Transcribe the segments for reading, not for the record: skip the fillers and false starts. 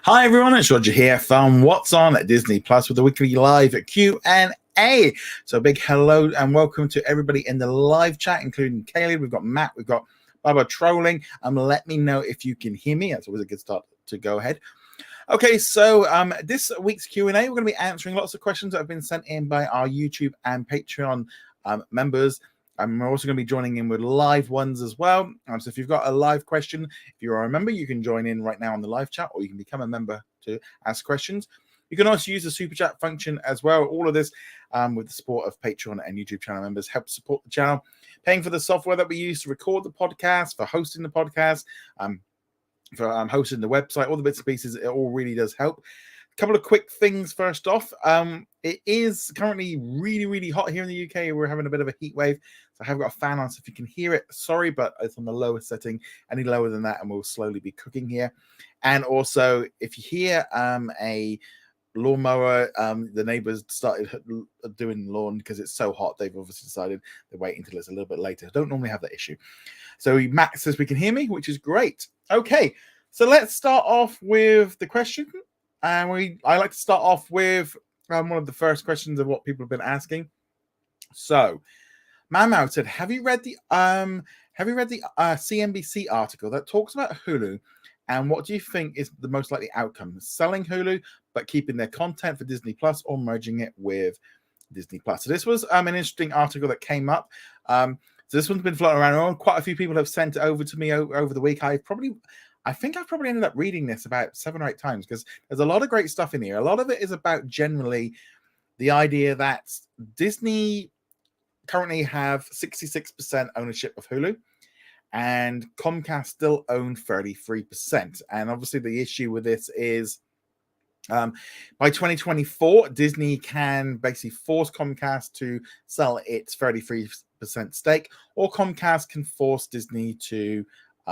Hi everyone, it's Roger here from What's On at Disney Plus with a weekly live Q&A. So a big hello and welcome to everybody in the live chat, including Kaylee. We've got Matt, we've got Baba trolling. Let me know if you can hear me. That's always a good start to go ahead. Okay, so this week's Q&A, we're going to be answering lots of questions that have been sent in by our YouTube and Patreon members. We're also going to be joining in with live ones as well. So if you've got a live question, if you're a member, you can join in right now on the live chat, or you can become a member to ask questions. You can also use the super chat function as well. All of this with the support of Patreon and YouTube channel members helps support the channel, paying for the software that we use to record the podcast, for hosting the podcast, for hosting the website, all the bits and pieces. It all really does help. A couple of quick things first off. It is currently really, really hot here in the UK. We're having a bit of a heat wave. So I have got a fan on, so if you can hear it, sorry, but it's on the lowest setting. Any lower than that, and we'll slowly be cooking here. And also, if you hear a lawnmower, the neighbors started doing lawn because it's so hot. They've obviously decided they're waiting until it's a little bit later. Don't normally have that issue. So Matt says we can hear me, which is great. Okay, so let's start off with the question. And I like to start off with one of the first questions of what people have been asking. So, Mamau said, "Have you read the CNBC article that talks about Hulu, and what do you think is the most likely outcome? Selling Hulu but keeping their content for Disney Plus, or merging it with Disney Plus?" So this was an interesting article that came up. So this one's been floating around. Quite a few people have sent it over to me over the week. I think I've probably ended up reading this about 7 or 8 times because there's a lot of great stuff in here. A lot of it is about generally the idea that Disney currently have 66% ownership of Hulu, and Comcast still own 33%. And obviously the issue with this is by 2024, Disney can basically force Comcast to sell its 33% stake, or Comcast can force Disney to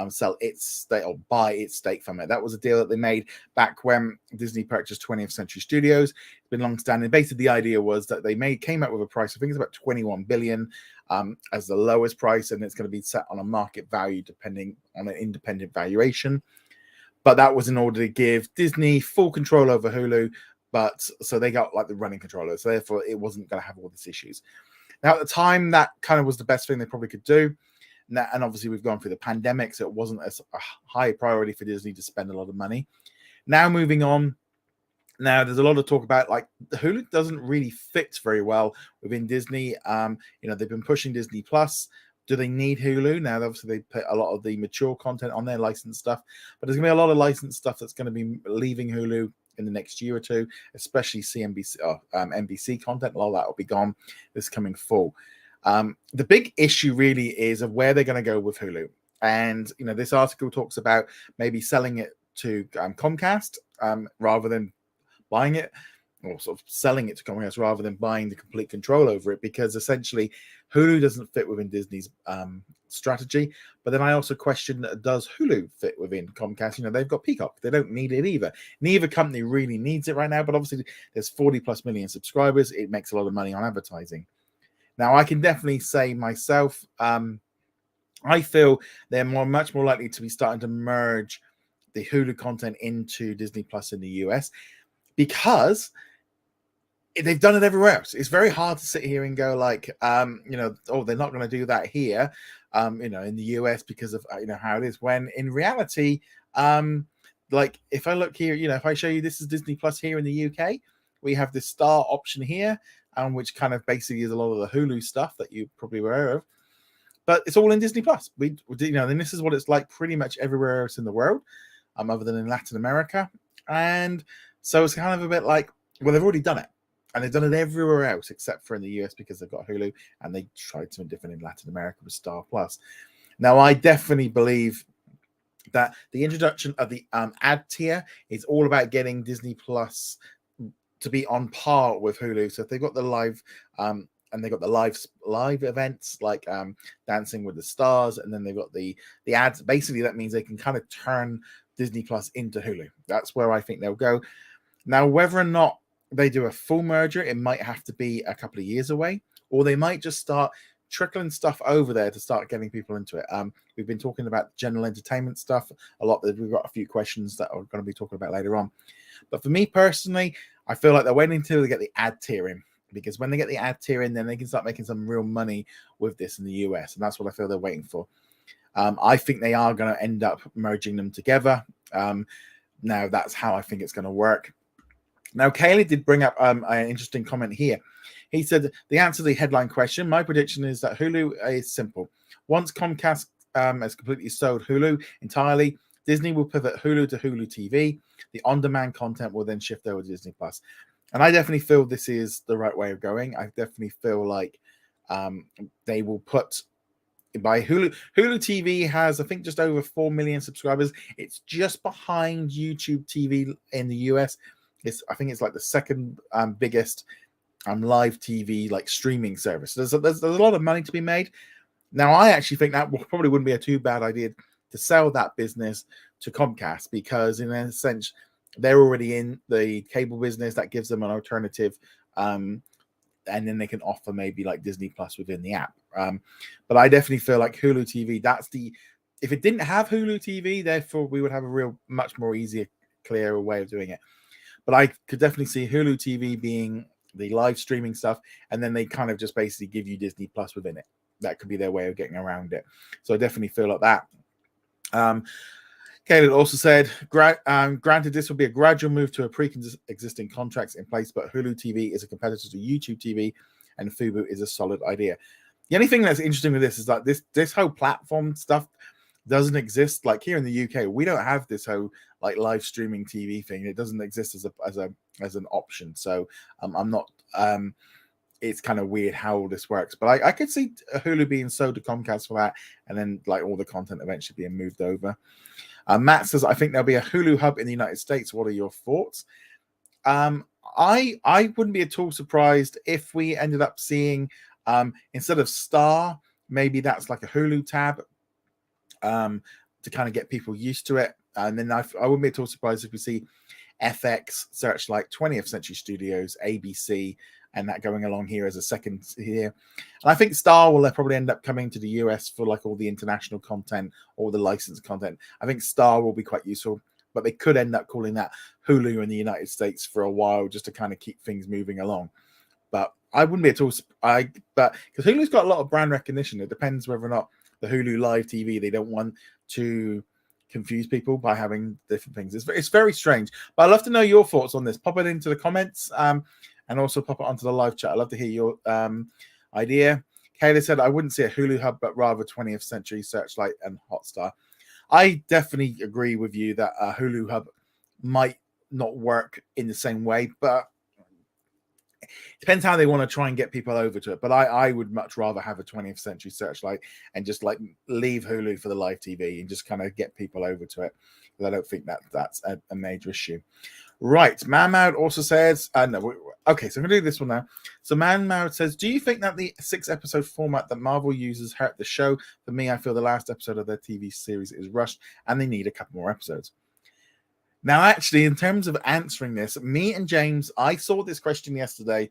sell its stake or buy its stake from it. That was a deal that they made back when Disney purchased 20th Century Studios. It's been long-standing. Basically, the idea was that they came up with a price. I think it's about $21 billion as the lowest price, and it's going to be set on a market value depending on an independent valuation. But that was in order to give Disney full control over Hulu. But so they got like the running controller. So therefore, it wasn't going to have all these issues. Now, at the time, that kind of was the best thing they probably could do. And obviously, we've gone through the pandemic, so it wasn't a high priority for Disney to spend a lot of money. Now, moving on. Now, there's a lot of talk about like Hulu doesn't really fit very well within Disney. They've been pushing Disney Plus. Do they need Hulu? Now, obviously, they put a lot of the mature content on their licensed stuff, but there's going to be a lot of licensed stuff that's going to be leaving Hulu in the next year or two, especially NBC content. A lot of that will be gone this coming fall. The big issue really is of where they're going to go with Hulu. And, this article talks about maybe selling it to Comcast rather than buying it, or sort of selling it to Comcast rather than buying the complete control over it, because essentially Hulu doesn't fit within Disney's strategy. But then I also question, does Hulu fit within Comcast? They've got Peacock. They don't need it either. Neither company really needs it right now, but obviously there's 40 plus million subscribers. It makes a lot of money on advertising. Now, I can definitely say myself, I feel they're much more likely to be starting to merge the Hulu content into Disney Plus in the US, because they've done it everywhere else. It's very hard to sit here and go like, they're not going to do that here, in the US because of, how it is. When in reality, like if I look here, if I show you this is Disney Plus here in the UK, we have this star option here, which kind of basically is a lot of the Hulu stuff that you probably were aware of. But it's all in Disney Plus. And this is what it's like pretty much everywhere else in the world, other than in Latin America. And so it's kind of a bit like, well, they've already done it. And they've done it everywhere else except for in the US because they've got Hulu, and they tried something different in Latin America with Star Plus. Now, I definitely believe that the introduction of the ad tier is all about getting Disney Plus to be on par with Hulu. So if they've got the live and they've got the live events like Dancing with the Stars, and then they've got the ads, basically that means they can kind of turn Disney Plus into Hulu. That's where I think they'll go. Now, whether or not they do a full merger, it might have to be a couple of years away, or they might just start trickling stuff over there to start getting people into it. We've been talking about general entertainment stuff a lot. We've got a few questions that we're going to be talking about later on. But for me personally, I feel like they're waiting until they get the ad tier in, because when they get the ad tier in, then they can start making some real money with this in the US, and that's what I feel they're waiting for. I think they are going to end up merging them together. Now, that's how I think it's going to work. Now, Kaylee did bring up an interesting comment here. He said, the answer to the headline question, my prediction is that Hulu is simple. Once Comcast has completely sold Hulu entirely, Disney will pivot Hulu to Hulu TV. The on-demand content will then shift over to Disney+. And I definitely feel this is the right way of going. I definitely feel like they will put... By Hulu TV has, I think, just over 4 million subscribers. It's just behind YouTube TV in the US. I think it's like the second biggest live TV like streaming service. There's a lot of money to be made. Now, I actually think that probably wouldn't be a too bad idea to sell that business to Comcast, because in a sense they're already in the cable business. That gives them an alternative, and then they can offer maybe like Disney Plus within the app. But I definitely feel like Hulu TV, if it didn't have Hulu TV, therefore we would have a much more easier, clearer way of doing it. But I could definitely see Hulu TV being the live streaming stuff, and then they kind of just basically give you Disney Plus within it. That could be their way of getting around it. So I definitely feel like that. Caleb also said, granted, this will be a gradual move to a pre-existing contracts in place, but Hulu TV is a competitor to YouTube TV, and Fubo is a solid idea. The only thing that's interesting with this is that this whole platform stuff doesn't exist. Like here in the UK, we don't have this whole like live streaming TV thing. It doesn't exist as an option. So I'm not. It's kind of weird how all this works, but I could see Hulu being sold to Comcast for that, and then like all the content eventually being moved over. Matt says, I think there'll be a Hulu hub in the United States. What are your thoughts? I wouldn't be at all surprised if we ended up seeing, instead of Star, maybe that's like a Hulu tab to kind of get people used to it. And then I wouldn't be at all surprised if we see FX, Searchlight, 20th Century Studios, ABC, and that going along here as a second here. And I think Star will probably end up coming to the US for like all the international content, all the licensed content. I think Star will be quite useful, but they could end up calling that Hulu in the United States for a while just to kind of keep things moving along. But I wouldn't be at all, but because Hulu's got a lot of brand recognition. It depends whether or not the Hulu Live TV, they don't want to confuse people by having different things. It's very strange, but I'd love to know your thoughts on this. Pop it into the comments, and also pop it onto the live chat. I'd love to hear your idea. Kayla said, I wouldn't say a Hulu hub, but rather 20th Century, Searchlight, and Hotstar. I definitely agree with you that a Hulu hub might not work in the same way, but it depends how they want to try and get people over to it. But I would much rather have a 20th Century Searchlight and just like leave Hulu for the live TV and just kind of get people over to it. Because I don't think that's a major issue. Right. Man Maud also says, no, okay, so I'm going to do this one now. So Man Maud says, do you think that the 6-episode format that Marvel uses hurt the show? For me, I feel the last episode of their TV series is rushed and they need a couple more episodes. Now, actually, in terms of answering this, me and James, I saw this question yesterday,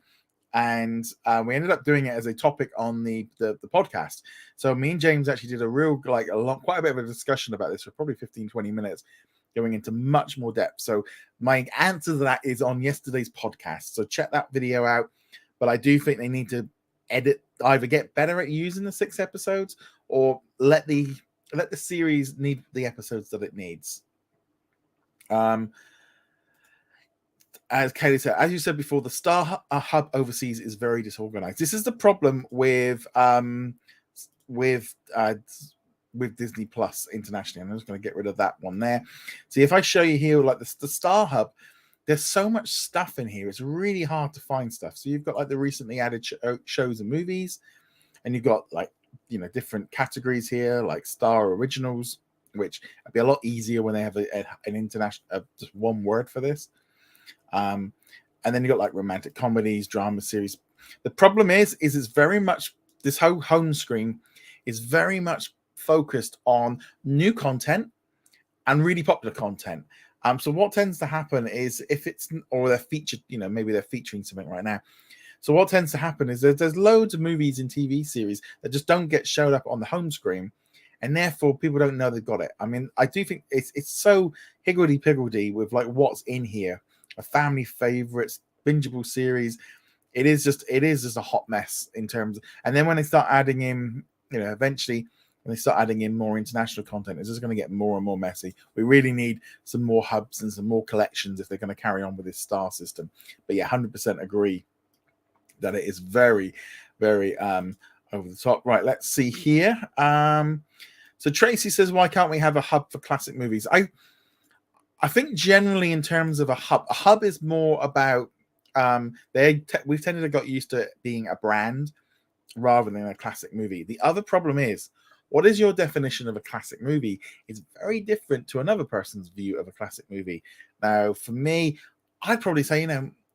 and we ended up doing it as a topic on the podcast. So me and James actually did quite a bit of a discussion about this for probably 15-20 minutes, going into much more depth. So my answer to that is on yesterday's podcast. So check that video out. But I do think they need to either get better at using the 6 episodes or let the series need the episodes that it needs. As Kaylee said, as you said before, the Star Hub overseas is very disorganized. This is the problem with Disney Plus internationally. I'm just going to get rid of that one there. See, if I show you here, like the Star Hub, there's so much stuff in here. It's really hard to find stuff. So you've got like the recently added shows and movies, and you've got like, different categories here, like Star Originals, which would be a lot easier when they have an international, just one word for this. And then you got like romantic comedies, drama series. The problem is it's very much, this whole home screen is very much focused on new content and really popular content. So what tends to happen is if it's, or they're featured, maybe they're featuring something right now. So what tends to happen is there's loads of movies and TV series that just don't get showed up on the home screen, and therefore people don't know they've got it. I mean, I do think it's so higgledy-piggledy with like what's in here, a family favorites, bingeable series. It is just a hot mess in terms of, and then when they start adding in, eventually when they start adding in more international content, it's just going to get more and more messy. We really need some more hubs and some more collections if they're going to carry on with this star system. But yeah, 100% agree that it is very, very over the top. Right, let's see here. So Tracy says, why can't we have a hub for classic movies? I think generally in terms of a hub is more about we've tended to got used to it being a brand rather than a classic movie. The other problem is, what is your definition of a classic movie? It's very different to another person's view of a classic movie. Now, for me, I'd probably say,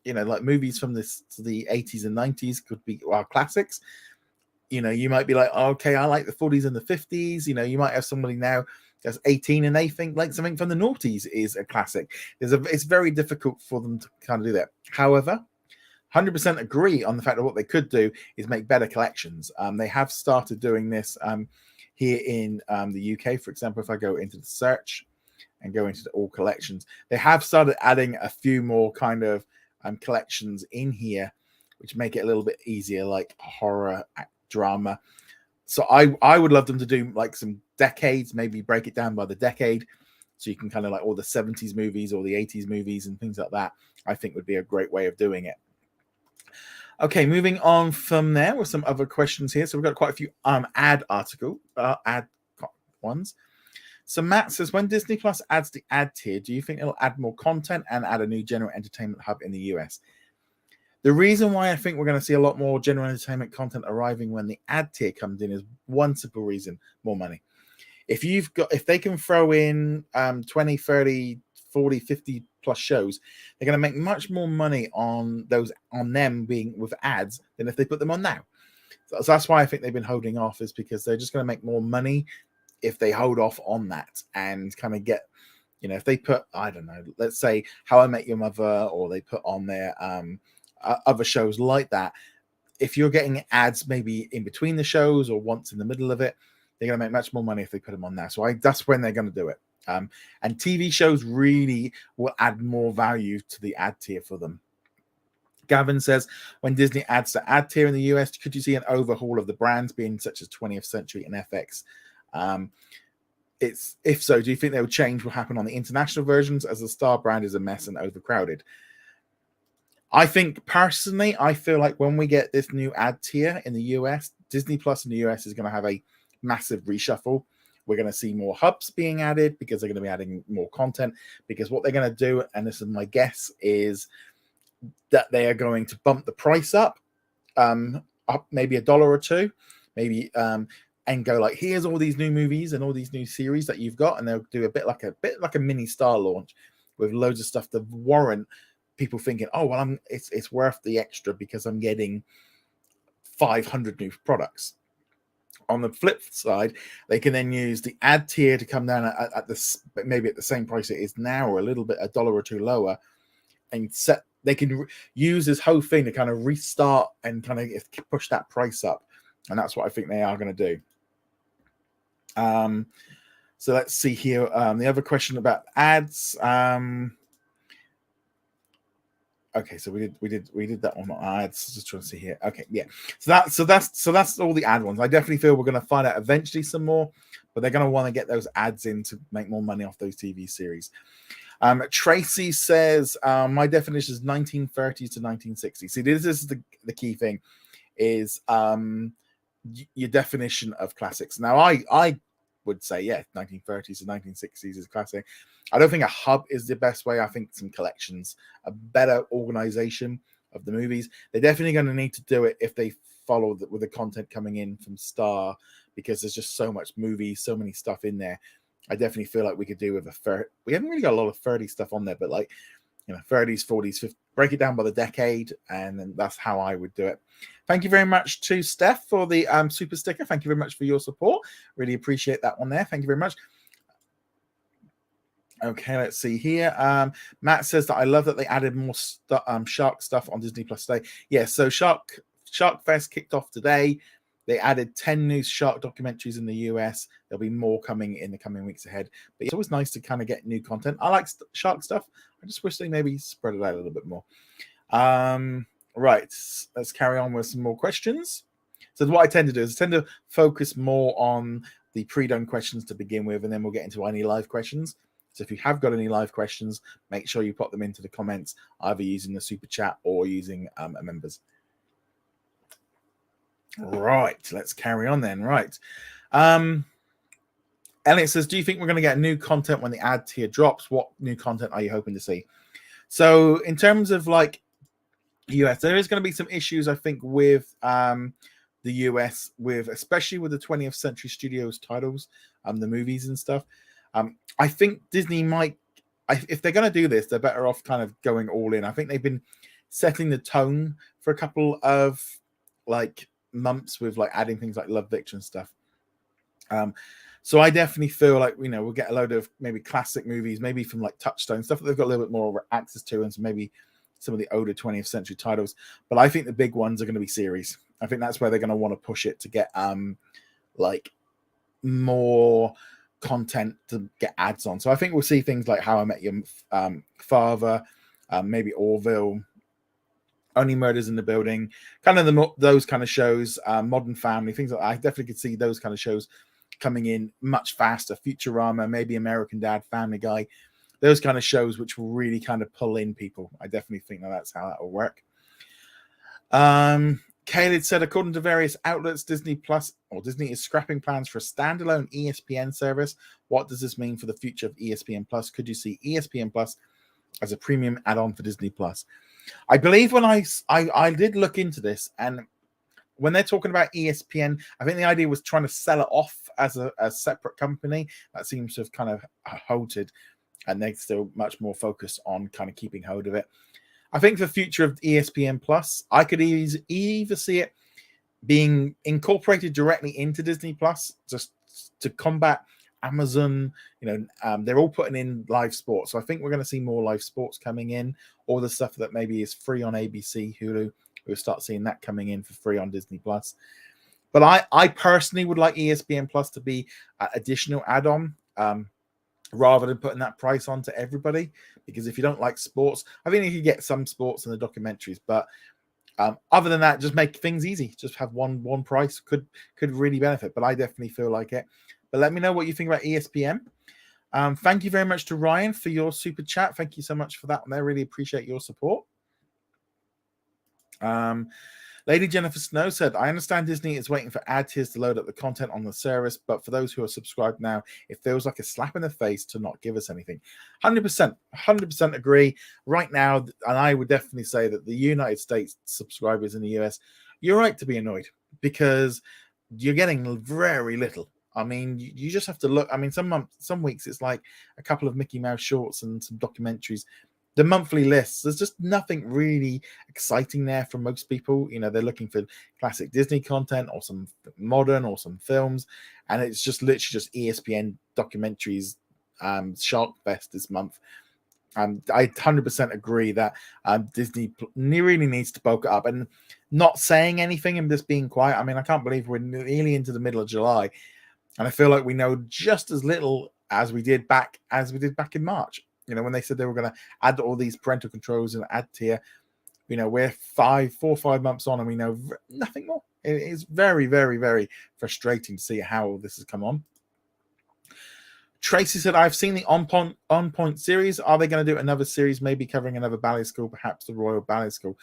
like movies from the 80s and 90s could be classics. You might be like, okay, I like the 40s and the 50s. You might have somebody now that's 18 and they think like something from the noughties is a classic. It's very difficult for them to kind of do that. However, 100% agree on the fact that what they could do is make better collections. They have started doing this here in the UK, for example. If I go into the search and go into the all collections, they have started adding a few more kind of collections in here, which make it a little bit easier, like horror, drama. So I would love them to do like some decades, maybe break it down by the decade, so you can kind of like all the 70s movies or the 80s movies and things like that. I think would be a great way of doing it. Okay, moving on from there with some other questions here. So we've got quite a few ad ones. So Matt says, when Disney Plus adds the ad tier, do you think it'll add more content and add a new general entertainment hub in the US? The reason why I think we're going to see a lot more general entertainment content arriving when the ad tier comes in is one simple reason: more money. If they can throw in 20, 30, 40, 50 plus shows, they're going to make much more money on them being with ads than if they put them on now. So that's why I think they've been holding off, is because they're just going to make more money if they hold off on that and kind of get, if they put, I don't know, let's say How I Met Your Mother, or they put on their other shows like that. If you're getting ads maybe in between the shows or once in the middle of it, they're going to make much more money if they put them on now. So that's when they're going to do it. And TV shows really will add more value to the ad tier for them. Gavin says, when Disney adds the ad tier in the US, could you see an overhaul of the brands being such as 20th Century and FX? If so, do you think they would change what happened on the international versions, as the Star brand is a mess and overcrowded? I think personally, I feel like when we get this new ad tier in the US, Disney Plus in the US is going to have a massive reshuffle. We're going to see more hubs being added because they're going to be adding more content. Because what they're going to do, and this is my guess, is that they are going to bump the price up maybe $1 or $2, maybe, and go like, here's all these new movies and all these new series that you've got, and they'll do a bit like a mini Star launch with loads of stuff to warrant people thinking, oh well, it's worth the extra because I'm getting 500 new products. On the flip side, they can then use the ad tier to come down at maybe at the same price it is now, or a little bit, $1 or $2 lower, and they can use this whole thing to kind of restart and kind of push that price up, and that's what I think they are going to do. So let's see here. The other question about ads. Okay, so we did that on ads. Just trying to see here. Okay, yeah. So that's all the ad ones. I definitely feel we're going to find out eventually some more, but they're going to want to get those ads in to make more money off those TV series. Tracy says, my definition is 1930s to 1960s. See, this is the key thing, is your definition of classics. Now, I would say, yeah, 1930s to 1960s is classic. I don't think a hub is the best way. I think some collections, a better organization of the movies. They're definitely going to need to do it if they follow with the content coming in from Star, because there's just so much movies, so many stuff in there. I definitely feel like we could do with we haven't really got a lot of 30 stuff on there, but like, 30s, 40s, 50s, break it down by the decade, and then that's how I would do it. Thank you very much to Steph for the super sticker. Thank you very much for your support. Really appreciate that one there. Thank you very much. Okay, let's see here. Matt says that I love that they added more shark stuff on Disney Plus today. Yeah, so Shark Fest kicked off today. They added 10 new shark documentaries in the US. There'll be more coming in the coming weeks ahead. But it's always nice to kind of get new content. I like shark stuff. I just wish they maybe spread it out a little bit more. Right, let's carry on with some more questions. So what I tend to do is I tend to focus more on the pre-done questions to begin with, and then we'll get into any live questions. So if you have got any live questions, make sure you put them into the comments, either using the super chat or using members. Right, let's carry on then. Right. Elliot says, do you think we're going to get new content when the ad tier drops? What new content are you hoping to see? So in terms of like US, there is going to be some issues, I think, with the US, with especially with the 20th Century Studios titles, the movies and stuff. I think Disney might, if they're going to do this, they're better off kind of going all in. I think they've been setting the tone for a couple of like months with like adding things like Love Victor and stuff. So I definitely feel like, you know, we'll get a load of maybe classic movies, maybe from like Touchstone, stuff that they've got a little bit more access to, and so maybe some of the older 20th century titles. But I think the big ones are going to be series. I think that's where they're going to want to push it to get like more content to get ads on. So I think we'll see things like How I Met Your Father, maybe Orville, Only Murders in the Building, kind of those kind of shows, Modern Family, things like that. I definitely could see those kind of shows coming in much faster. Futurama, maybe American Dad, Family Guy, those kind of shows which will really kind of pull in people. I definitely think that's how that will work. Caleb said, according to various outlets, Disney is scrapping plans for a standalone ESPN service. What does this mean for the future of ESPN Plus? Could you see ESPN Plus as a premium add-on for Disney Plus? I believe when I did look into this, and when they're talking about ESPN, I think the idea was trying to sell it off as a separate company. That seems to have kind of halted, and they're still much more focused on kind of keeping hold of it. I think the future of ESPN Plus, I could either see it being incorporated directly into Disney Plus, just to combat Amazon. You know, they're all putting in live sports, so I think we're going to see more live sports coming in, or the stuff that maybe is free on ABC, Hulu. We'll start seeing that coming in for free on Disney Plus. But I personally would like ESPN Plus to be an additional add-on, rather than putting that price on to everybody. Because if you don't like sports, I think you could get some sports in the documentaries, but other than that, just make things easy. Just have one price could really benefit. But I definitely feel like it. But let me know what you think about ESPN. Thank you very much to Ryan for your super chat. Thank you so much for that. I really appreciate your support. Lady Jennifer Snow said, I understand Disney is waiting for ad tiers to load up the content on the service, but for those who are subscribed now, it feels like a slap in the face to not give us anything. 100% agree. Right now, and I would definitely say that the United States subscribers in the US, you're right to be annoyed, because you're getting very little. I mean, you just have to look. I mean, some weeks it's like a couple of Mickey Mouse shorts and some documentaries. The monthly lists, there's just nothing really exciting there for most people. You know, they're looking for classic Disney content or some modern or some films, and it's just literally just ESPN documentaries, Shark Fest this month. I 100% agree that Disney really needs to bulk it up, and not saying anything and just being quiet. I mean, I can't believe we're nearly into the middle of July, and I feel like we know just as little as we did back in March. You know, when they said they were going to add all these parental controls and add tier, you know, we're 4 or 5 months on and we know nothing more. It is very, very, very frustrating to see how this has come on. Tracy said, I've seen the On Point series. Are they going to do another series, maybe covering another ballet school, perhaps the Royal Ballet School?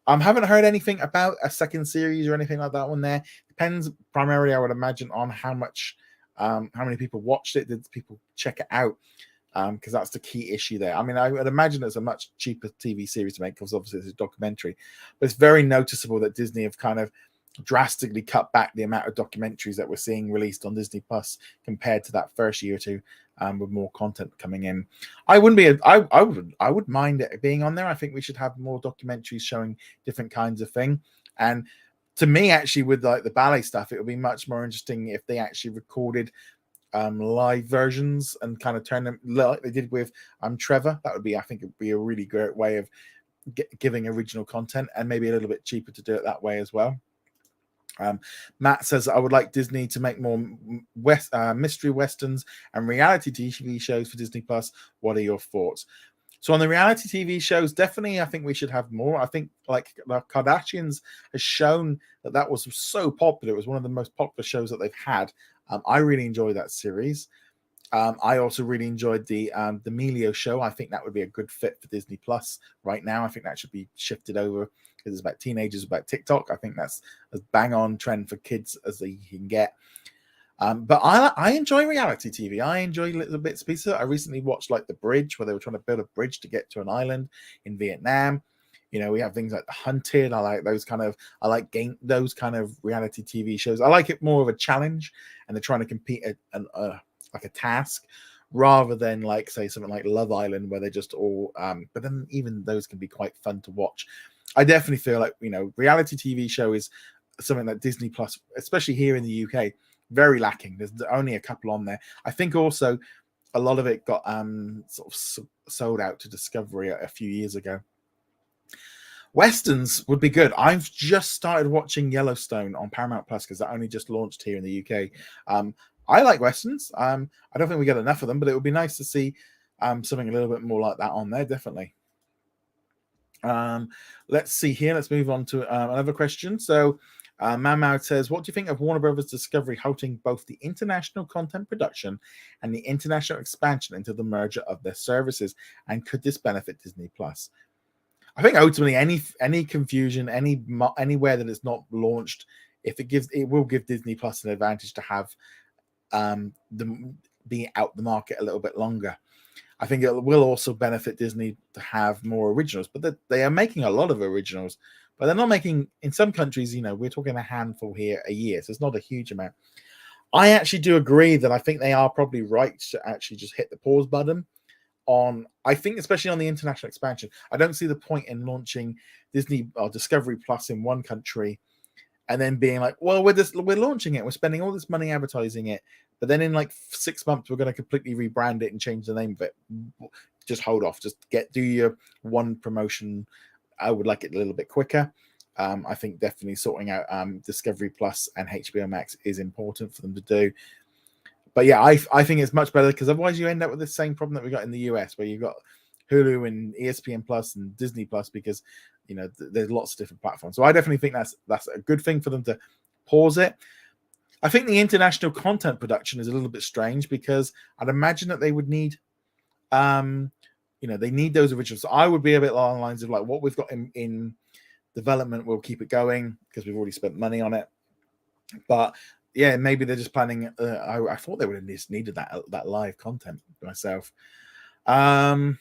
Haven't heard anything about a second series or anything like that one there. Depends primarily, I would imagine, on how many people watched it. Did people check it out? Because that's the key issue there. I mean, I would imagine it's a much cheaper TV series to make, because obviously it's a documentary. But it's very noticeable that Disney have kind of drastically cut back the amount of documentaries that we're seeing released on Disney Plus compared to that first year or two, with more content coming in. I would mind it being on there. I think we should have more documentaries showing different kinds of thing. And to me, actually, with like the ballet stuff, it would be much more interesting if they actually recorded live versions and kind of turn them like they did with Trevor. That would be, I think, it'd be a really great way of giving original content, and maybe a little bit cheaper to do it that way as well. Matt says, I would like Disney to make more mystery westerns and reality TV shows for Disney Plus. What are your thoughts? So on the reality TV shows, definitely, I think we should have more. I think like the Kardashians has shown that was so popular. It was one of the most popular shows that they've had. I really enjoyed that series. I also really enjoyed the Melio show. I think that would be a good fit for Disney Plus right now. I think that should be shifted over because it's about teenagers, about TikTok. I think that's as bang on trend for kids as they can get. But I enjoy reality TV. I enjoy little bits and pieces. I recently watched like The Bridge, where they were trying to build a bridge to get to an island in Vietnam. You know, we have things like The Hunted. I like those kind of reality TV shows. I like it more of a challenge, and they're trying to compete at like a task, rather than like say something like Love Island, where they're just all. But then even those can be quite fun to watch. I definitely feel like, you know, reality TV show is something that Disney Plus, especially here in the UK, very lacking. There's only a couple on there. I think also a lot of it got sort of sold out to Discovery a few years ago. Westerns would be good. I've just started watching Yellowstone on Paramount Plus because that only just launched here in the UK. I like Westerns. I don't think we get enough of them, but it would be nice to see something a little bit more like that on there, definitely. Let's see here. Let's move on to another question. So Mammoud says, what do you think of Warner Brothers Discovery halting both the international content production and the international expansion into the merger of their services? And could this benefit Disney Plus? I think ultimately any confusion, anywhere that it's not launched, it will give Disney Plus an advantage to have be out the market a little bit longer. I think it will also benefit Disney to have more originals, but they are making a lot of originals, but they're not making, in some countries, you know, we're talking a handful here a year, so it's not a huge amount. I actually do agree that I think they are probably right to actually just hit the pause button on, I think, especially on the international expansion. I don't see the point in launching Disney or Discovery Plus in one country and then being like, well, we're launching it, we're spending all this money advertising it, but then in like 6 months we're going to completely rebrand it and change the name of it. Just hold off. Just do your one promotion. I would like it a little bit quicker. I think definitely sorting out Discovery Plus and HBO Max is important for them to do. But yeah, I think it's much better, because otherwise you end up with the same problem that we got in the US, where you've got Hulu and ESPN Plus and Disney Plus, because you know there's lots of different platforms. So I definitely think that's a good thing for them to pause it. I think the international content production is a little bit strange, because I'd imagine that they would need, they need those originals. So I would be a bit along the lines of like, what we've got in development, we'll keep it going because we've already spent money on it. But yeah, maybe they're just planning. I thought they would have just needed that live content myself. Kaylee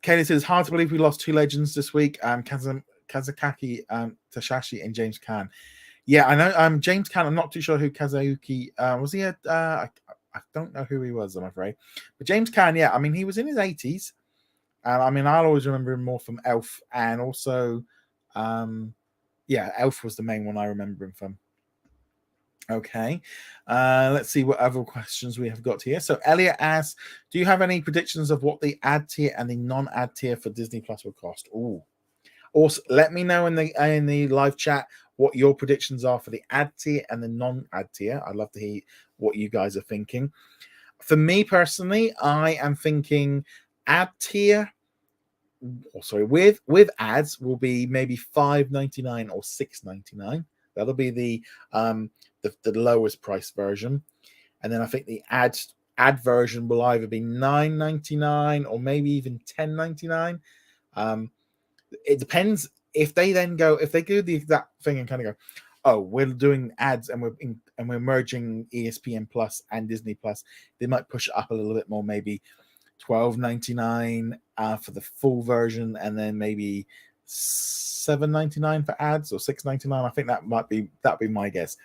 says, it's hard to believe we lost two legends this week. Kazakaki, Tashashi, and James Caan. Yeah, I know. James Caan, I'm not too sure who Kazuki was. He I don't know who he was, I'm afraid. But James Caan, yeah, I mean, he was in his 80s. I mean, I'll always remember him more from Elf, and also, Elf was the main one I remember him from. Okay, let's see what other questions we have got here. So Elliot asks, do you have any predictions of what the ad tier and the non-ad tier for Disney Plus will cost? Ooh. Also, let me know in the live chat what your predictions are for the ad tier and the non-ad tier. I'd love to hear what you guys are thinking. For me personally, I am thinking ad tier, with ads will be maybe $5.99 or $6.99. That'll be the lowest price version, and then I think the ad version will either be $9.99 or maybe even $10.99. It depends if they do the exact thing and kind of go, oh, we're doing ads and we're merging ESPN Plus and Disney Plus. They might push it up a little bit more, maybe $12.99 for the full version, and then maybe $7.99 for ads, or $6.99. I think that'd be my guess.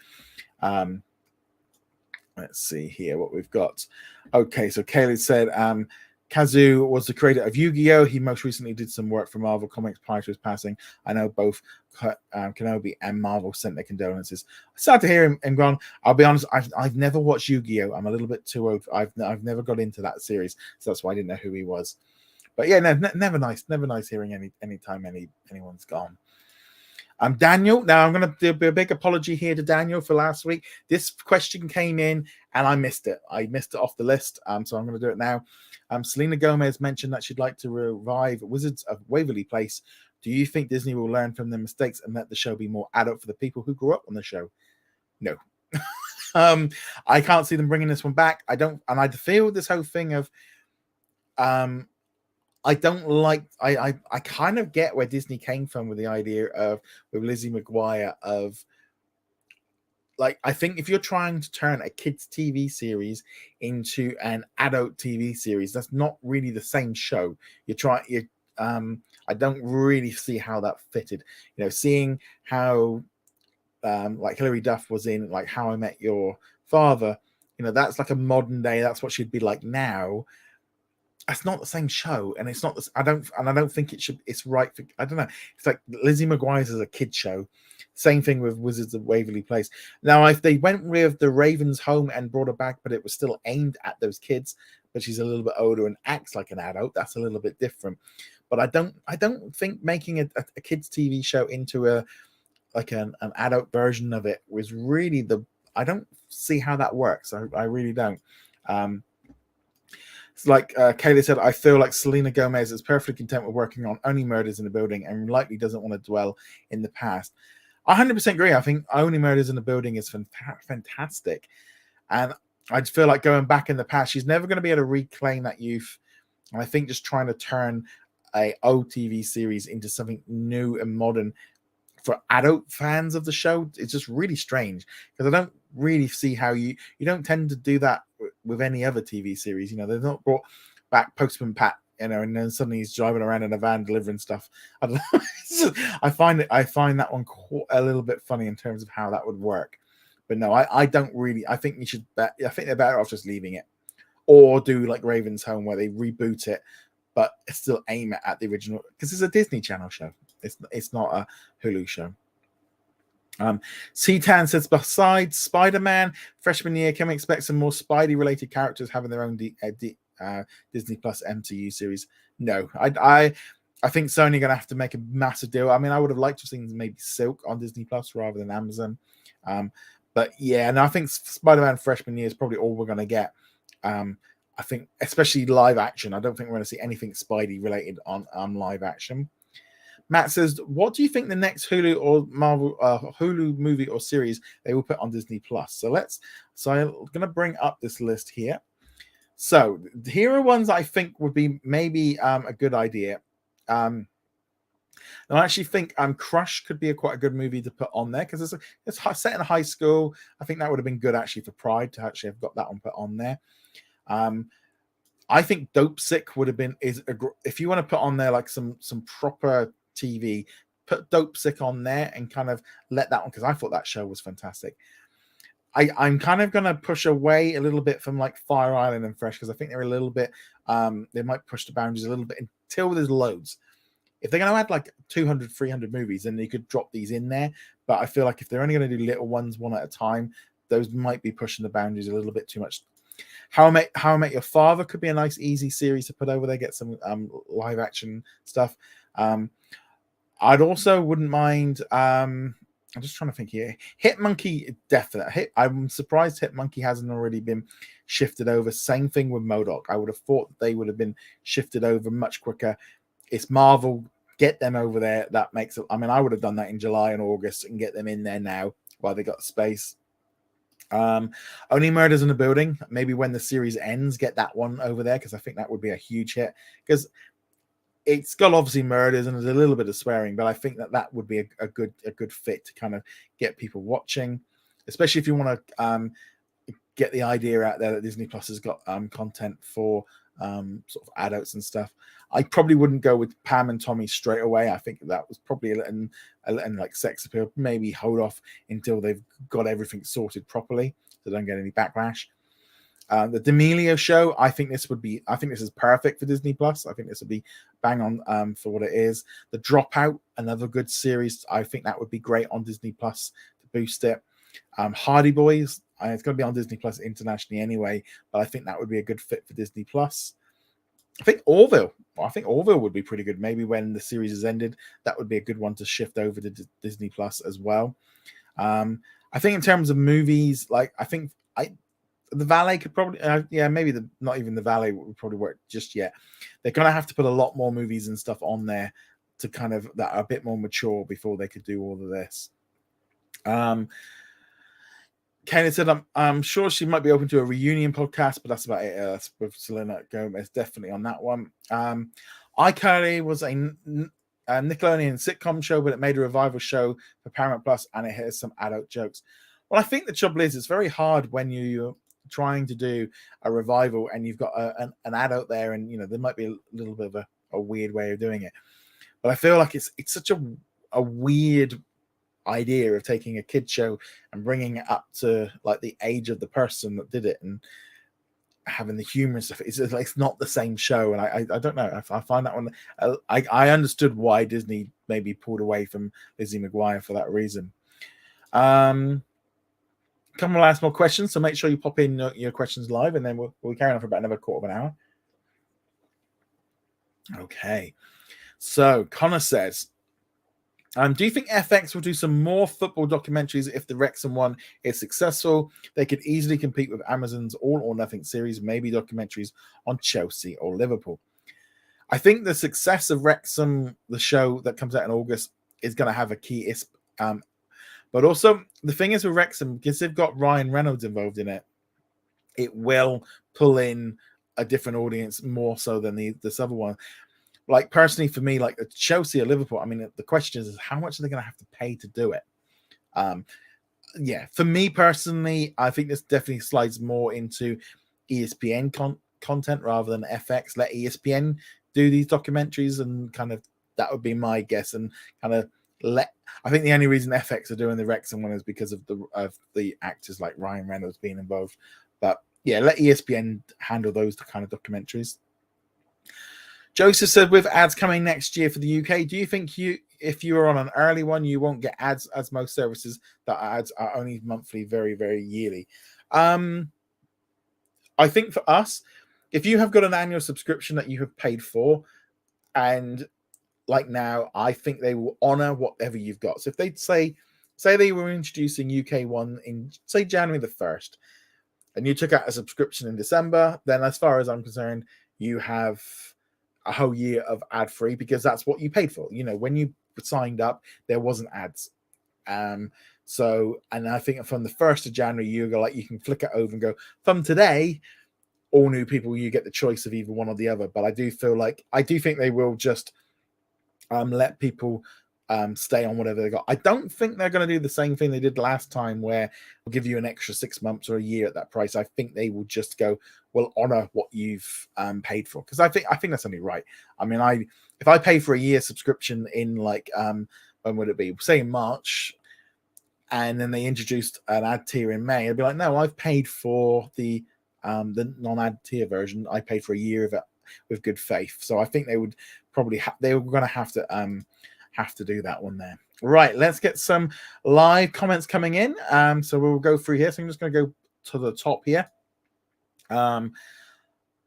Let's see here what we've got. Okay, so Kaylee said Kazu was the creator of Yu-Gi-Oh! He most recently did some work for Marvel Comics prior to his passing. I know both Kenobi and Marvel sent their condolences. Sad to hear him gone. I'll be honest, I've never watched Yu-Gi-Oh! I'm a little bit too old. I've never got into that series, so that's why I didn't know who he was. But yeah, no, never nice hearing anytime anyone's gone. Daniel, now I'm going to do a big apology here to Daniel for last week. This question came in and I missed it. I missed it off the list, so I'm going to do it now. Selena Gomez mentioned that she'd like to revive Wizards of Waverly Place. Do you think Disney will learn from their mistakes and let the show be more adult for the people who grew up on the show? No. I can't see them bringing this one back. I don't, and I feel this whole thing of I don't like. I kind of get where Disney came from with the idea of with Lizzie McGuire of like, I think if you're trying to turn a kids TV series into an adult TV series, that's not really the same show. I don't really see how that fitted. You know, seeing how like Hilary Duff was in like How I Met Your Father, you know, that's like a modern day. That's what she'd be like now. That's not the same show, and it's not. I don't think it should. It's right for. I don't know. It's like Lizzie McGuire's is a kid show. Same thing with Wizards of Waverly Place. Now, if they went with the Raven's Home and brought her back, but it was still aimed at those kids, but she's a little bit older and acts like an adult, that's a little bit different. But I don't think making a kids TV show into an adult version of it was really I don't see how that works. I really don't. It's like Kaylee said, I feel like Selena Gomez is perfectly content with working on Only Murders in the Building and likely doesn't want to dwell in the past. I 100% agree. I think Only Murders in the Building is fantastic. And I feel like going back in the past, she's never going to be able to reclaim that youth. And I think just trying to turn a old TV series into something new and modern for adult fans of the show, it's just really strange, because I don't really see how you don't tend to do that with any other TV series. You know, they've not brought back Postman Pat, you know, and then suddenly he's driving around in a van delivering stuff. I don't know. I find that one a little bit funny in terms of how that would work. But no, I don't really. I think I think they're better off just leaving it, or do like Raven's Home where they reboot it, but still aim it at the original, because it's a Disney Channel show. It's not a Hulu show. C-Tan says, besides Spider-Man freshman year, can we expect some more Spidey-related characters having their own Disney Plus MCU series? No, I think Sony are going to have to make a massive deal. I mean, I would have liked to have seen maybe Silk on Disney Plus rather than Amazon. But yeah, and I think Spider-Man freshman year is probably all we're going to get. I think, especially live action, I don't think we're going to see anything Spidey related on live action. Matt says, what do you think the next Hulu or Marvel Hulu movie or series they will put on Disney Plus? So I'm going to bring up this list here. So here are ones I think would be maybe a good idea. And I actually think Crush could be quite a good movie to put on there, because it's set in a high school. I think that would have been good actually for Pride to actually have got that one put on there. I think Dope Sick would have been if you want to put on there like some proper TV, put Dope Sick on there and kind of let that one, because I thought that show was fantastic. I'm kind of going to push away a little bit from like Fire Island and Fresh, because I think they're a little bit they might push the boundaries a little bit until there's loads. If they're going to add like 200, 300 movies, then they could drop these in there. But I feel like if they're only going to do little ones one at a time, those might be pushing the boundaries a little bit too much. How I Met Your Father could be a nice, easy series to put over there, get some live action stuff. I'd also wouldn't mind. I'm just trying to think here. Hit Monkey, definitely. I'm surprised Hit Monkey hasn't already been shifted over. Same thing with MODOK. I would have thought they would have been shifted over much quicker. It's Marvel. Get them over there. That makes it. I mean, I would have done that in July and August and get them in there now while they got space. Only Murders in the Building. Maybe when the series ends, get that one over there, because I think that would be a huge hit. Because it's got obviously murders and there's a little bit of swearing, but I think that would be a good fit to kind of get people watching, especially if you want to get the idea out there that Disney Plus has got content for sort of adults and stuff. I probably wouldn't go with Pam and Tommy straight away. I think that was probably a little like sex appeal. Maybe hold off until they've got everything sorted properly, so don't get any backlash. The D'Amelio show, I think this is perfect for Disney Plus. I think this would be bang on for what it is. The Dropout, another good series. I think that would be great on Disney Plus to boost it. Hardy Boys, it's going to be on Disney Plus internationally anyway, but I think that would be a good fit for Disney Plus. I think Orville would be pretty good. Maybe when the series is ended, that would be a good one to shift over to Disney Plus as well. I think in terms of movies, like the Valet could probably, maybe not even the Valet would probably work just yet. They're going to have to put a lot more movies and stuff on there to kind of that are a bit more mature before they could do all of this. Kayla said, I'm sure she might be open to a reunion podcast, but that's about it. That's with Selena Gomez, definitely on that one. iCarly was a Nickelodeon sitcom show, but it made a revival show for Paramount Plus, and it has some adult jokes. Well, I think the trouble is it's very hard when you're trying to do a revival and you've got an adult there, and there might be a little bit of a weird way of doing it. But I feel like it's such a weird idea of taking a kid show and bringing it up to like the age of the person that did it and having the humor and stuff. It's not the same show, and I don't know. I find that one. I understood why Disney maybe pulled away from Lizzie McGuire for that reason. Come on, we'll ask more questions, so make sure you pop in your questions live, and then we'll carry on for about another quarter of an hour. Okay, so Connor says, do you think FX will do some more football documentaries if the Wrexham one is successful? They could easily compete with Amazon's All or Nothing series, maybe documentaries on Chelsea or Liverpool. I think the success of Wrexham, the show that comes out in August, is going to have a key. But also, the thing is with Wrexham, because they've got Ryan Reynolds involved in it, it will pull in a different audience more so than this other one. Like, personally, for me, like Chelsea or Liverpool, I mean, the question is how much are they going to have to pay to do it? For me personally, I think this definitely slides more into ESPN content rather than FX. Let ESPN do these documentaries, and kind of that would be my guess. And kind of I think the only reason FX are doing the Wrexham one is because of the actors like Ryan Reynolds being involved. But yeah, let ESPN handle those kind of documentaries. Joseph said, with ads coming next year for the UK, do you think if you are on an early one, you won't get ads as most services that ads are only monthly, very, very yearly? I think for us, if you have got an annual subscription that you have paid for, and like now, I think they will honor whatever you've got. So if they'd say they were introducing UK one in, say, January the 1st, and you took out a subscription in December, then as far as I'm concerned, you have a whole year of ad free, because that's what you paid for. When you signed up, there wasn't ads. So, and I think from the 1st of January, you can flick it over and go, from today, all new people, you get the choice of either one or the other. But I do think they will just let people stay on whatever they got. I don't think they're going to do the same thing they did last time, where we'll give you an extra 6 months or a year at that price. I think they will just go, we'll honor what you've paid for, because I think that's only right. I mean, if I pay for a year subscription in when would it be? Say in March, and then they introduced an ad tier in May, I'd be like, no, I've paid for the non-ad tier version. I paid for a year of it with good faith. So I think they would probably they were going to have to do that one there. Right, let's get some live comments coming in. So we'll go through here. So I'm just going to go to the top here.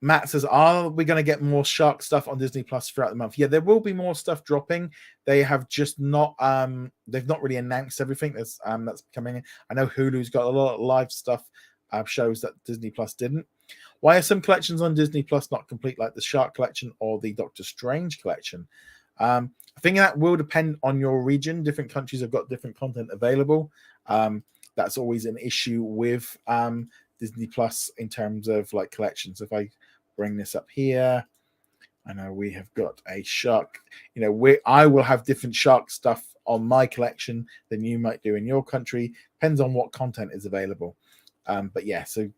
Matt says, are we going to get more shark stuff on Disney Plus throughout the month? Yeah, there will be more stuff dropping. They have just not they've not really announced everything that's coming in. I know Hulu's got a lot of live stuff, shows that Disney Plus didn't. Why are some collections on Disney Plus not complete, like the Shark collection or the Doctor Strange collection? I think that will depend on your region. Different countries have got different content available. That's always an issue with Disney Plus in terms of like collections. If I bring this up here, I know we have got a Shark. I will have different Shark stuff on my collection than you might do in your country. Depends on what content is available. But yeah, so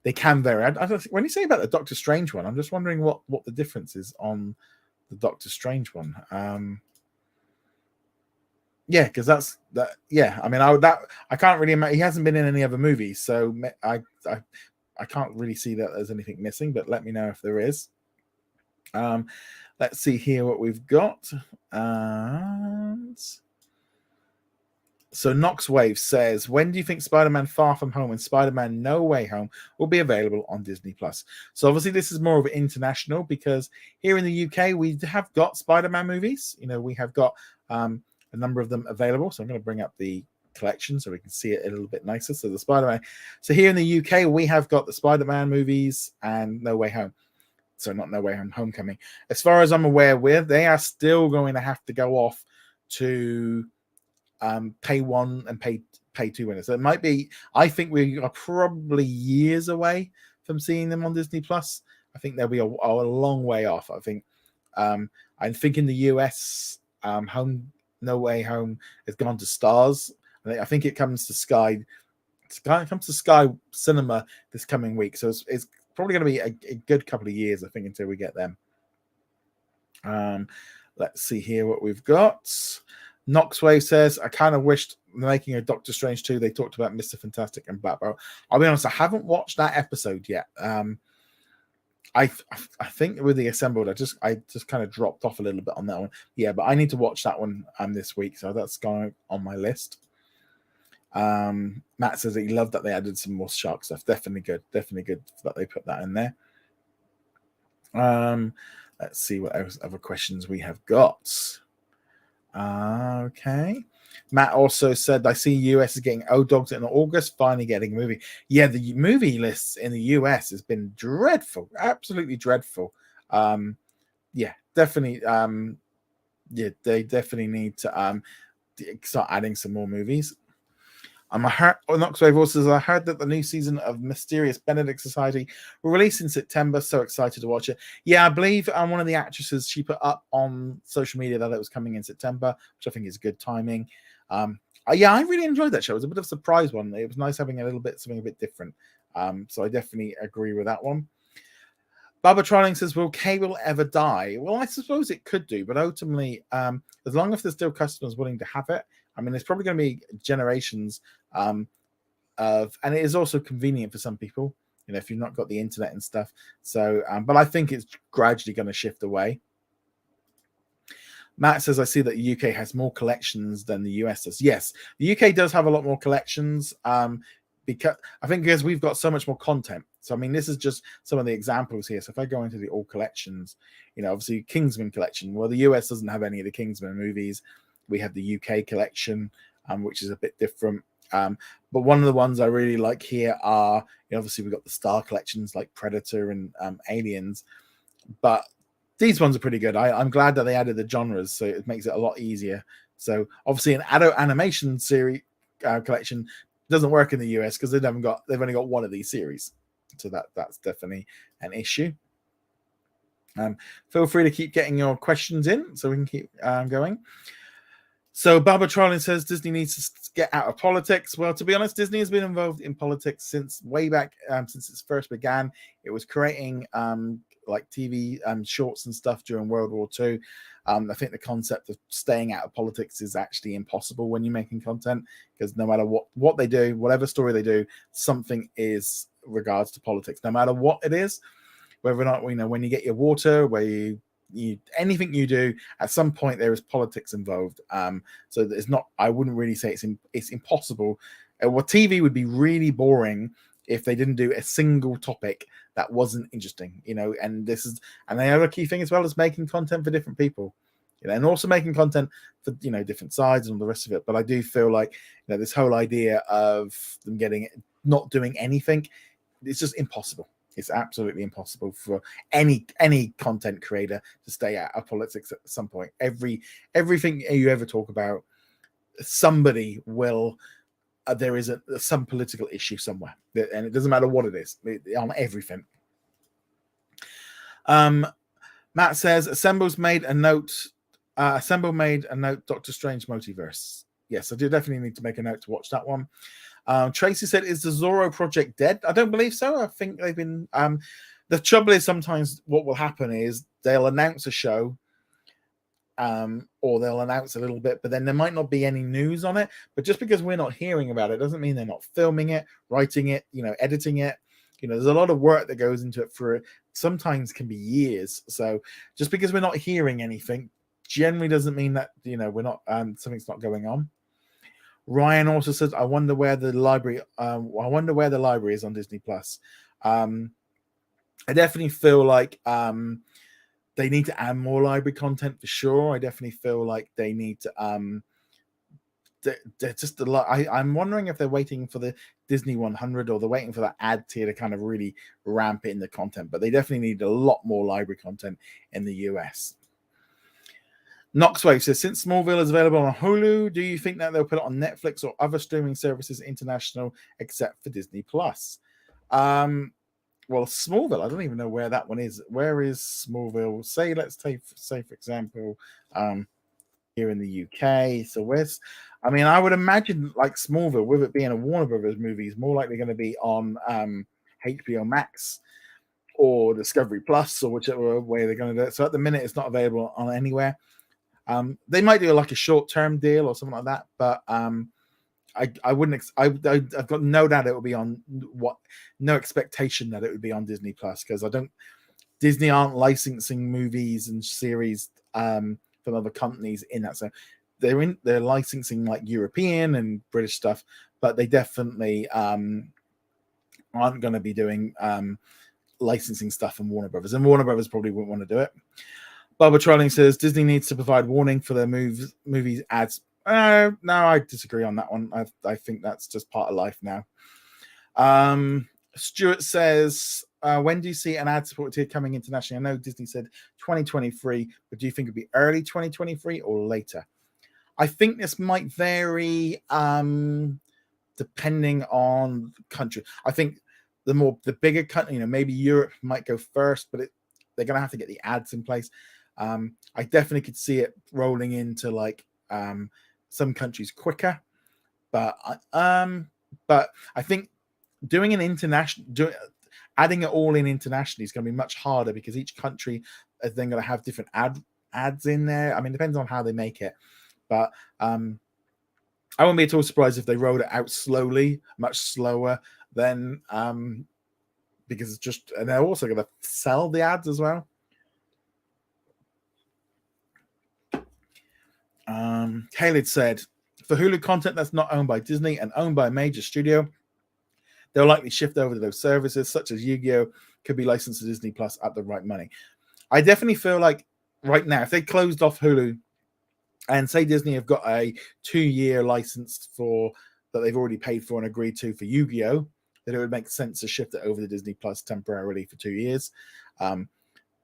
they can vary. When you say about the Doctor Strange one, I'm just wondering what the difference is on the Doctor Strange one. Yeah, because that's that. Yeah, I mean, I can't really imagine. He hasn't been in any other movies, so I can't really see that there's anything missing, but let me know if there is. Let's see here what we've got. So Knoxwave says, when do you think Spider-Man Far From Home and Spider-Man No Way Home will be available on Disney Plus? So obviously this is more of an international, because here in the UK we have got Spider-Man movies. We have got a number of them available. So I'm going to bring up the collection so we can see it a little bit nicer. So the Spider-Man. So here in the UK we have got the Spider-Man movies and No Way Home. So not No Way Home, Homecoming. As far as I'm aware, they are still going to have to go off to pay one and pay two winners. So it might be, I think we are probably years away from seeing them on Disney Plus. I think they'll be a long way off. I think in the US, No Way Home has gone to Stars. I think it comes to Sky. It comes to Sky Cinema this coming week. So it's probably going to be a good couple of years, I think, until we get them. Let's see here what we've got. Knoxwave says, I kind of wished making a Doctor Strange 2, they talked about Mr. Fantastic and Black Barrel. I'll be honest, I haven't watched that episode yet. I think with the Assembled, I just kind of dropped off a little bit on that one. Yeah, but I need to watch that one this week, so that's going on my list. Matt says that he loved that they added some more shark stuff. Definitely good that they put that in there. Let's see what other questions we have got. Okay. Matt also said, I see US is getting O-Dogs in August, finally getting a movie. Yeah, the movie lists in the US has been dreadful, absolutely dreadful. Yeah, definitely. They definitely need to start adding some more movies. Knoxwave also says, I heard that the new season of Mysterious Benedict Society will release in September. So excited to watch it. Yeah, I believe one of the actresses, she put up on social media that it was coming in September, which I think is good timing. Yeah, I really enjoyed that show. It was a bit of a surprise one. It was nice having something a bit different. So I definitely agree with that one. Baba Trolling says, will cable ever die? Well, I suppose it could do, but ultimately, as long as there's still customers willing to have it, I mean, it's probably going to be generations and it is also convenient for some people, if you've not got the internet and stuff. So, but I think it's gradually going to shift away. Matt says, I see that the UK has more collections than the US does. Yes, the UK does have a lot more collections because we've got so much more content. So, I mean, this is just some of the examples here. So if I go into the all collections, obviously Kingsman collection. Well, the US doesn't have any of the Kingsman movies. We have the UK collection, which is a bit different. But one of the ones I really like here are, obviously we've got the Star collections like Predator and Aliens. But these ones are pretty good. I'm glad that they added the genres, so it makes it a lot easier. So obviously an adult animation series collection doesn't work in the US because they've only got one of these series. So that's definitely an issue. Feel free to keep getting your questions in so we can keep going. So Barbara Trolling says Disney needs to get out of politics. Well, to be honest, Disney has been involved in politics since way back, since it first began. It was creating like TV shorts and stuff during World War II. I think the concept of staying out of politics is actually impossible when you're making content, because no matter what they do, whatever story they do, something is regards to politics, no matter what it is. Whether or not, when you get your water, where you anything you do, at some point there is politics involved. So it's not, I wouldn't really say it's impossible. TV would be really boring if they didn't do a single topic that wasn't interesting, and the other key thing as well is making content for different people, and also making content for, different sides and all the rest of it. But I do feel like, this whole idea of them not doing anything, it's just impossible. It's absolutely impossible for any content creator to stay out of politics at some point. Everything you ever talk about, somebody will. There is some political issue somewhere, and it doesn't matter what it is. On everything. Matt says, Assemble made a note. Doctor Strange Multiverse. Yes, I do definitely need to make a note to watch that one. Tracy said, is the Zorro project dead? I don't believe so. I think they've been the trouble is sometimes what will happen is they'll announce a show or they'll announce a little bit, but then there might not be any news on it. But just because we're not hearing about it doesn't mean they're not filming it, writing it, editing it. there's a lot of work that goes into it for sometimes can be years. So just because we're not hearing anything generally doesn't mean that, we're not, something's not going on. Ryan also says, I wonder where the library is on Disney Plus. I definitely feel like they need to add more library content for sure. I definitely feel like they need to they're just a lot. I'm wondering if they're waiting for the Disney 100 or they're waiting for that ad tier to kind of really ramp it in the content, but they definitely need a lot more library content in the US. Knoxwave says, since Smallville is available on Hulu, do you think that they'll put it on Netflix or other streaming services international except for Disney Plus? Well, Smallville, I don't even know where that one is. Where is Smallville? Let's say for example, here in the UK. So I would imagine like Smallville, with it being a Warner Brothers movie, is more likely going to be on HBO Max or Discovery Plus or whichever way they're going to do it. So at the minute, it's not available on anywhere. They might do like a short-term deal or something like that, but I wouldn't. I've got no doubt it will be on no expectation that it would be on Disney Plus, because Disney aren't licensing movies and series from other companies in that. So they're licensing like European and British stuff, but they definitely aren't going to be doing licensing stuff from Warner Brothers, and Warner Brothers probably wouldn't want to do it. Barbara Trolling says Disney needs to provide warning for their movies ads. No, I disagree on that one. I think that's just part of life now. Stuart says, when do you see an ad-supported tier coming internationally? I know Disney said 2023, but do you think it'd be early 2023 or later? I think this might vary depending on the country. I think the bigger country, maybe Europe might go first, but they're going to have to get the ads in place. I definitely could see it rolling into like some countries quicker, but I think adding it all in internationally is going to be much harder, because each country is then going to have different ads in there. Depends on how they make it, but I wouldn't be at all surprised if they rolled it out slowly, much slower than because and they're also going to sell the ads as well. Khaled said, for Hulu content that's not owned by Disney and owned by a major studio, they'll likely shift over to those services, such as Yu-Gi-Oh! Could be licensed to Disney Plus at the right money. I definitely feel like right now, if they closed off Hulu and say Disney have got a 2-year license that they've already paid for and agreed to for Yu-Gi-Oh!, that it would make sense to shift it over to Disney Plus temporarily for 2 years.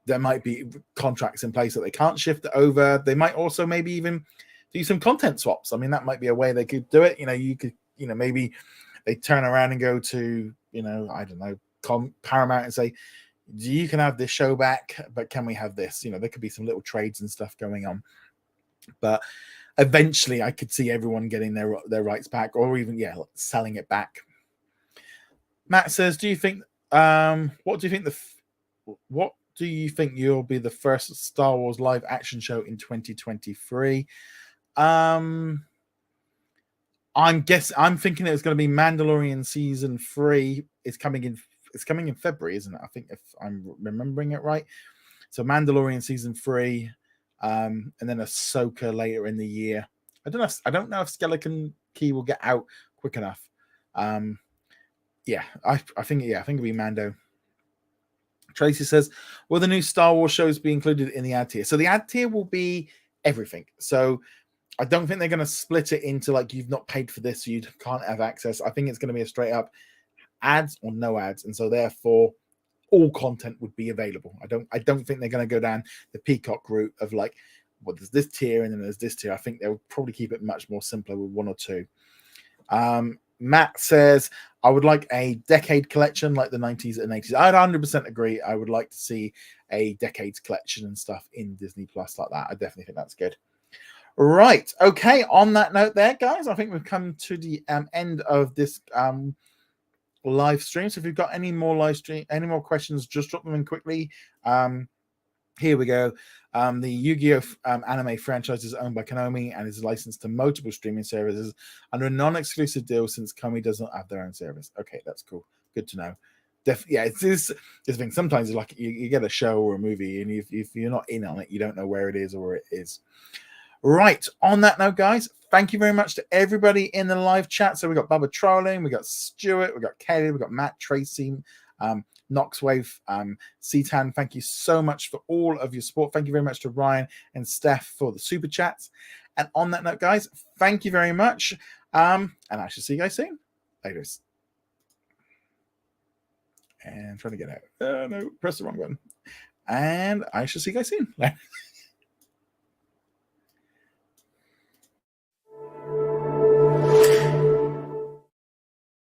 There might be contracts in place that they can't shift it over. They might also maybe even do some content swaps. That might be a way they could do it. You could, maybe they turn around and go to, I don't know, Paramount and say, you can have this show back, but can we have this? There could be some little trades and stuff going on. But eventually I could see everyone getting their rights back, or even, selling it back. Matt says, what do you think you'll be the first Star Wars live action show in 2023? I'm thinking it's going to be Mandalorian season 3. It's coming in February, isn't it? I think, if I'm remembering it right. So Mandalorian season 3, and then Ahsoka later in the year. I don't know if Skeleton Key will get out quick enough. I think it'll be Mando. Tracy says, will the new Star Wars shows be included in the ad tier? So the ad tier will be everything. So I don't think they're going to split it into like, you've not paid for this, so you can't have access. I think it's going to be a straight up ads or no ads. And so therefore all content would be available. I don't think they're going to go down the Peacock route of like, well, there's this tier and then there's this tier. I think they'll probably keep it much more simpler with one or two. Matt says, I would like a decade collection like the 90s and 80s. I'd 100% agree. I would like to see a decades collection and stuff in Disney Plus like that. I definitely think that's good. Right. Okay. On that note there, guys, I think we've come to the end of this live stream. So if you've got any more questions, just drop them in quickly. Here we go. The Yu-Gi-Oh! Anime franchise is owned by Konami and is licensed to multiple streaming services under a non-exclusive deal, since Konami does not have their own service. Okay, that's cool. Good to know. Yeah, it's this thing. Sometimes like you get a show or a movie, and if you're not in on it, you don't know where it is or where it is. Right. On that note, guys, thank you very much to everybody in the live chat. So we got Bubba trolling, we got Stuart, we got Kelly, we got Matt, Tracy, Knoxwave, Cetan. Thank you so much for all of your support. Thank you very much to Ryan and Steph for the super chats. And on that note, guys, thank you very much. And I shall see you guys soon. Later. And trying to get out. No, press the wrong button. And I shall see you guys soon.